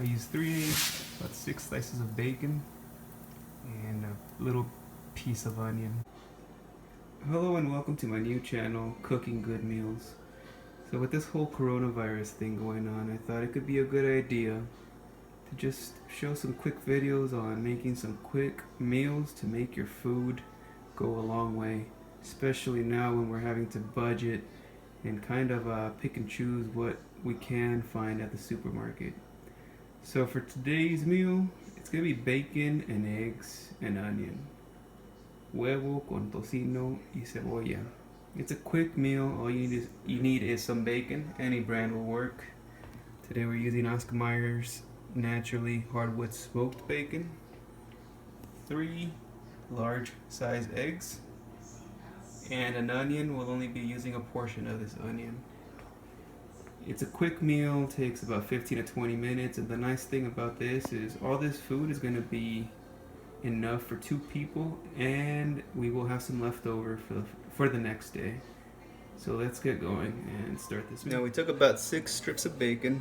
I use 3 eggs, about 6 slices of bacon, and a little piece of onion. Hello and welcome to my new channel, Cooking Good Meals. So with this whole coronavirus thing going on, I thought it could be a good idea to just show some quick videos on making some quick meals to make your food go a long way, especially now when we're having to budget and kind of pick and choose what we can find at the supermarket. So for today's meal, it's gonna be bacon and eggs and onion. Huevo con tocino y cebolla. It's a quick meal. All you need is some bacon. Any brand will work. Today we're using Oscar Mayer's naturally hardwood smoked bacon. 3 large size eggs. And an onion. We'll only be using a portion of this onion. It's a quick meal, takes about 15 to 20 minutes, and the nice thing about this is all this food is going to be enough for 2 people, and we will have some left over for the next day. So let's get going and start this meal. Now we took about 6 strips of bacon,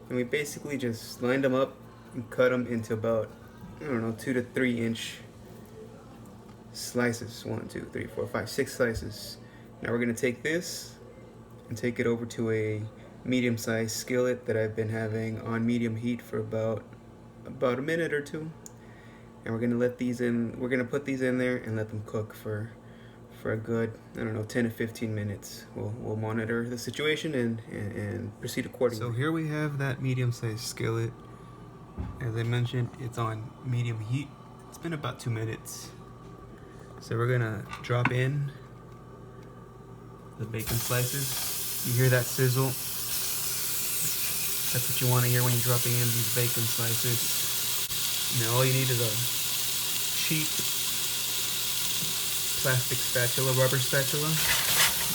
and we basically just lined them up and cut them into about, 2 to 3 inch slices. 1, 2, 3, 4, 5, 6 slices. Now we're going to take this and take it over to a medium-sized skillet that I've been having on medium heat for about a minute or 2. And we're gonna let these in. We're gonna put these in there and let them cook for a good 10 to 15 minutes. We'll monitor the situation and proceed accordingly. So here we have that medium-sized skillet. As I mentioned, it's on medium heat. It's been about 2 minutes. So we're gonna drop in the bacon slices. You hear that sizzle? That's what you want to hear when you're dropping in these bacon slices. Now all you need is a cheap plastic spatula, rubber spatula.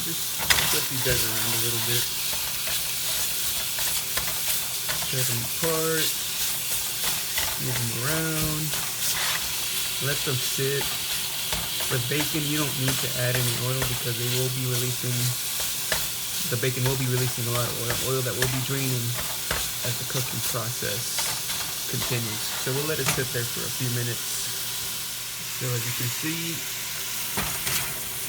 Just flip these guys around a little bit. Spread them apart. Move them around. Let them sit. For bacon, you don't need to add any oil because they will be releasing. The bacon will be releasing a lot of oil that will be draining as the cooking process continues. So we'll let it sit there for a few minutes. So as you can see,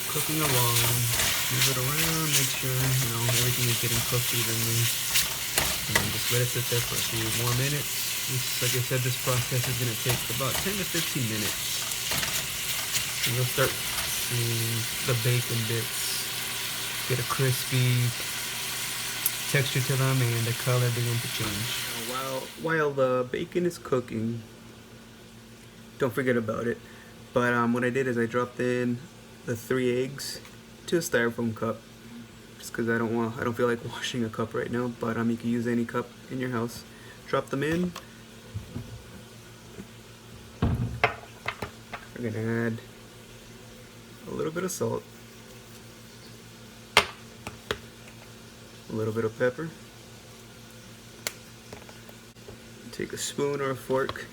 cooking along, move it around, make sure everything is getting cooked evenly, and then just let it sit there for a few more minutes. Like I said, this process is going to take about 10 to 15 minutes. And you'll start seeing the bacon bits get a crispy texture to them and the color begin to change. While the bacon is cooking, don't forget about it. But what I did is I dropped in the 3 eggs to a styrofoam cup, just because I don't feel like washing a cup right now. But you can use any cup in your house. Drop them in. We're gonna add a little bit of salt. A little bit of pepper. Take a spoon or a fork,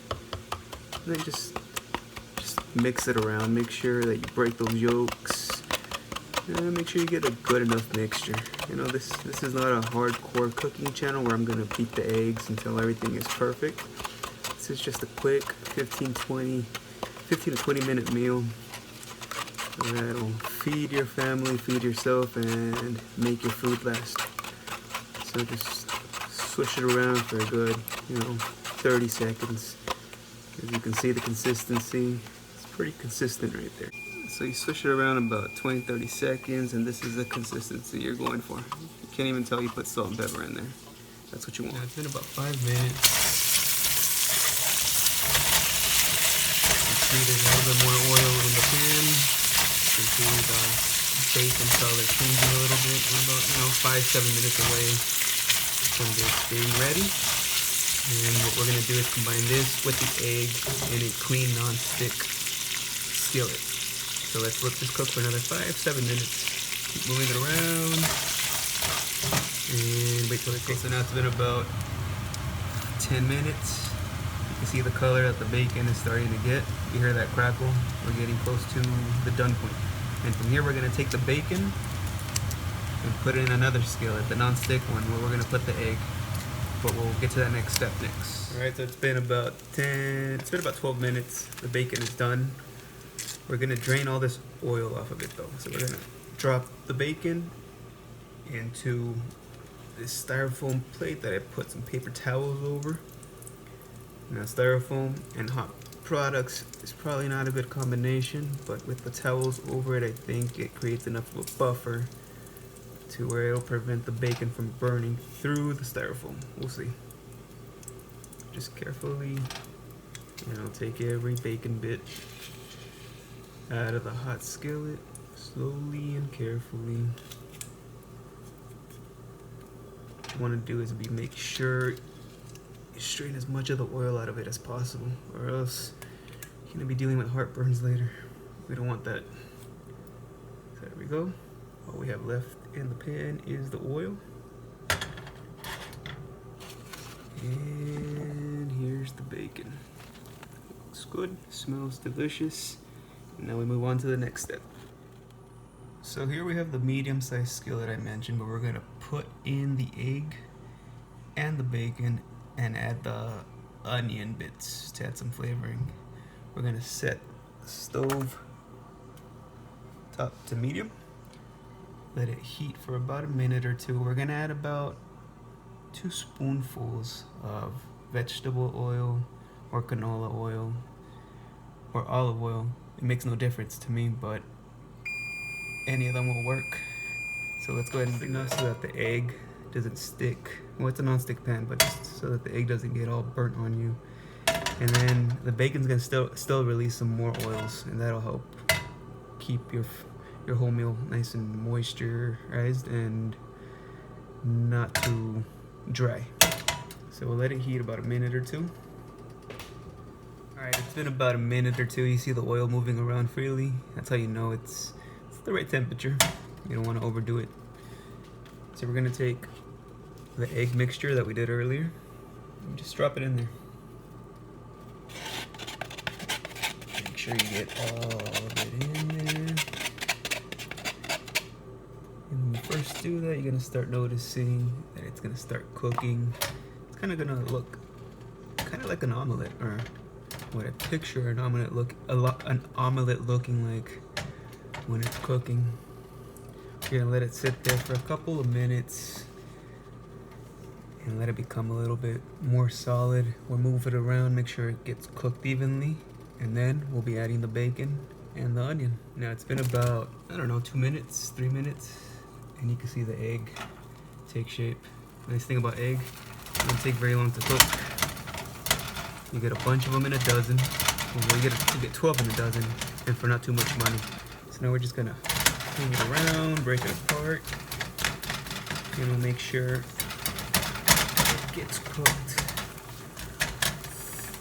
and then just mix it around. Make sure that you break those yolks, and make sure you get a good enough mixture. This is not a hardcore cooking channel where I'm gonna beat the eggs until everything is perfect. This is just a quick 15 to 20 minute meal that'll feed your family, feed yourself, and make your food last. So just swish it around for a good, 30 seconds. As you can see, the consistency is pretty consistent right there. So you swish it around about 20-30 seconds, and this is the consistency you're going for. You can't even tell you put salt and pepper in there. That's what you want. Now it's been about 5 minutes. You see there's a little bit more oil in the pan. You can see the bacon color changing a little bit. We're about 5-7 minutes away from this being ready. And what we're going to do is combine this with the egg in a clean non-stick skillet. So let's let this cook for another 5-7 minutes. Keep moving it around and wait till it cooks. So now it's been about 10 minutes. You can see the color that the bacon is starting to get. You hear that crackle? We're getting close to the done point. And from here we're going to take the bacon and put it in another skillet, the non-stick one, where we're going to put the egg. but we'll get to that next step next. Alright, so it's been about 12 minutes. The bacon is done. We're gonna drain all this oil off of it though. So we're gonna drop the bacon into this styrofoam plate that I put some paper towels over. Now styrofoam and hot products is probably not a good combination, but with the towels over it, I think it creates enough of a buffer to where it'll prevent the bacon from burning through the styrofoam. We'll see. Just carefully, take every bacon bit out of the hot skillet, slowly and carefully. What you want to do is make sure you strain as much of the oil out of it as possible, or else you're gonna be dealing with heartburns later. We don't want that. So there we go. All we have left in the pan is the oil. And here's the bacon. Looks good, smells delicious. And now we move on to the next step. So here we have the medium-sized skillet I mentioned, but we're gonna put in the egg and the bacon and add the onion bits to add some flavoring. We're gonna set the stove top to medium. Let it heat for about a minute or two. We're gonna add about 2 spoonfuls of vegetable oil or canola oil or olive oil. It makes no difference to me, but any of them will work. So let's go ahead and stick this so that the egg doesn't stick. Well, it's a non-stick pan, but just so that the egg doesn't get all burnt on you. And then the bacon's gonna still release some more oils, and that'll help keep your whole meal nice and moisturized and not too dry. So we'll let it heat about a minute or two. Alright, it's been about a minute or two. You see the oil moving around freely. That's how you know it's the right temperature. You don't want to overdo it. So we're gonna take the egg mixture that we did earlier and just drop it in there. Make sure you get all of it in there. And when you first do that, you're gonna start noticing that it's gonna start cooking. It's kind of gonna look kind of like an omelet, or what I picture an omelet looking like when it's cooking. You're gonna let it sit there for a couple of minutes and let it become a little bit more solid. We'll move it around, make sure it gets cooked evenly, and then we'll be adding the bacon and the onion. Now it's been about, I don't know, 2 minutes, 3 minutes, and you can see the egg take shape. The nice thing about egg, it doesn't take very long to cook. You get a bunch of them in a dozen. Well, you get 12 in a dozen, and for not too much money. So now we're just gonna move it around, break it apart, and we'll make sure it gets cooked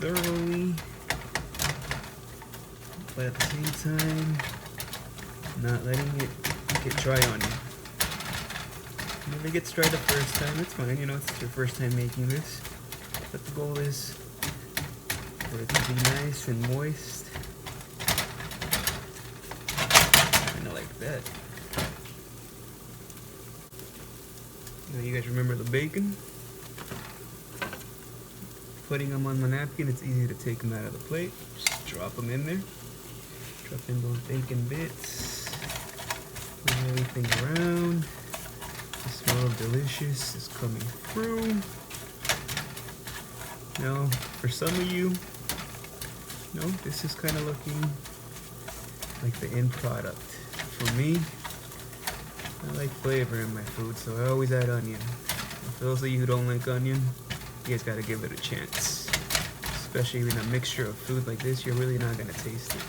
thoroughly, but at the same time, not letting it get dry on you. And if it gets dry the first time, it's fine. It's your first time making this. But the goal is for it to be nice and moist. Kind of like that. Now you guys remember the bacon? Putting them on the napkin, it's easy to take them out of the plate. Just drop them in there. Drop in those bacon bits. Move everything around. The smell of delicious is coming through. Now, for some of you, this is kind of looking like the end product. For me, I like flavor in my food, so I always add onion. And for those of you who don't like onion, you guys gotta give it a chance. Especially in a mixture of food like this, you're really not gonna taste it.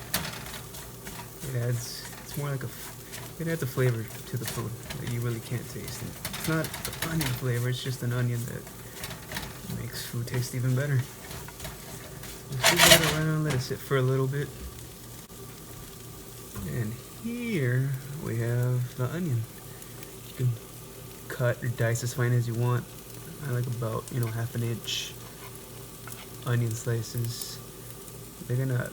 It adds a flavor to the food that you really can't taste. And it's not the onion flavor, it's just an onion that makes food taste even better. Move that around, let it sit for a little bit. And here we have the onion. You can cut or dice as fine as you want. I like about, half an inch onion slices. They're gonna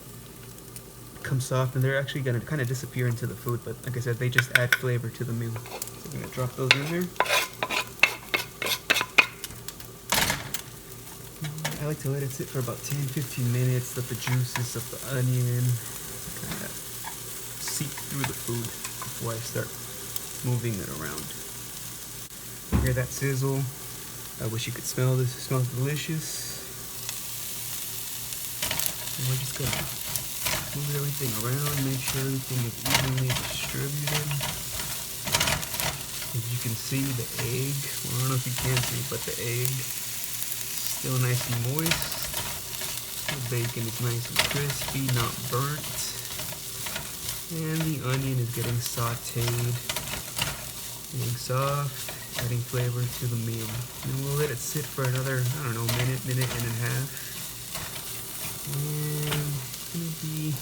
come soft and they're actually gonna kind of disappear into the food, but like I said, they just add flavor to the meal. So I'm gonna drop those in there. I like to let it sit for about 10-15 minutes, let the juices of the onion kind of seep through the food before I start moving it around. Hear that sizzle? I wish you could smell this. It smells delicious. And we're just gonna move everything around, make sure everything is evenly distributed. As you can see, the egg, well, I don't know if you can see, but the egg still nice and moist. The bacon is nice and crispy, not burnt. And the onion is getting sauteed, getting soft, adding flavor to the meal. And we'll let it sit for another, I don't know, minute and a half. And it's gonna be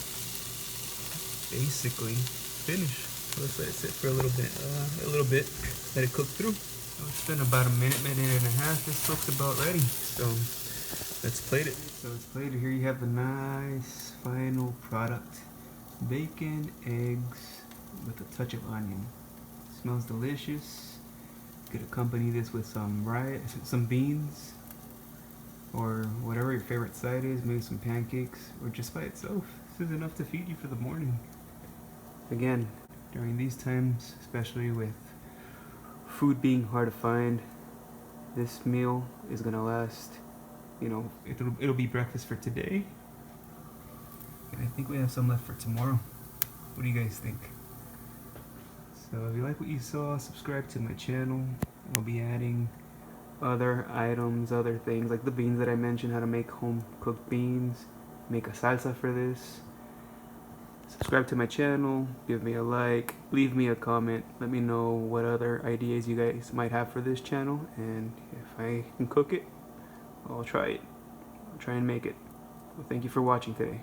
basically finished. So let's let it sit for a little bit, let it cook through. So it's been about a minute and a half. This looks about ready. So let's plate it. So it's plated. Here you have the nice final product. Bacon, eggs, with a touch of onion. Smells delicious. You could accompany this with some rice, some beans, or whatever your favorite side is, maybe some pancakes, or just by itself. This is enough to feed you for the morning. Again, during these times, especially with food being hard to find, this meal is gonna last, you know, it'll be breakfast for today. And I think we have some left for tomorrow. What do you guys think? So if you like what you saw, subscribe to my channel. I'll be adding other items, other things like the beans that I mentioned, how to make home cooked beans, make a salsa for this. Subscribe to my channel, give me a like, leave me a comment, let me know what other ideas you guys might have for this channel, and if I can cook it, I'll try it. I'll try and make it. Well, thank you for watching today.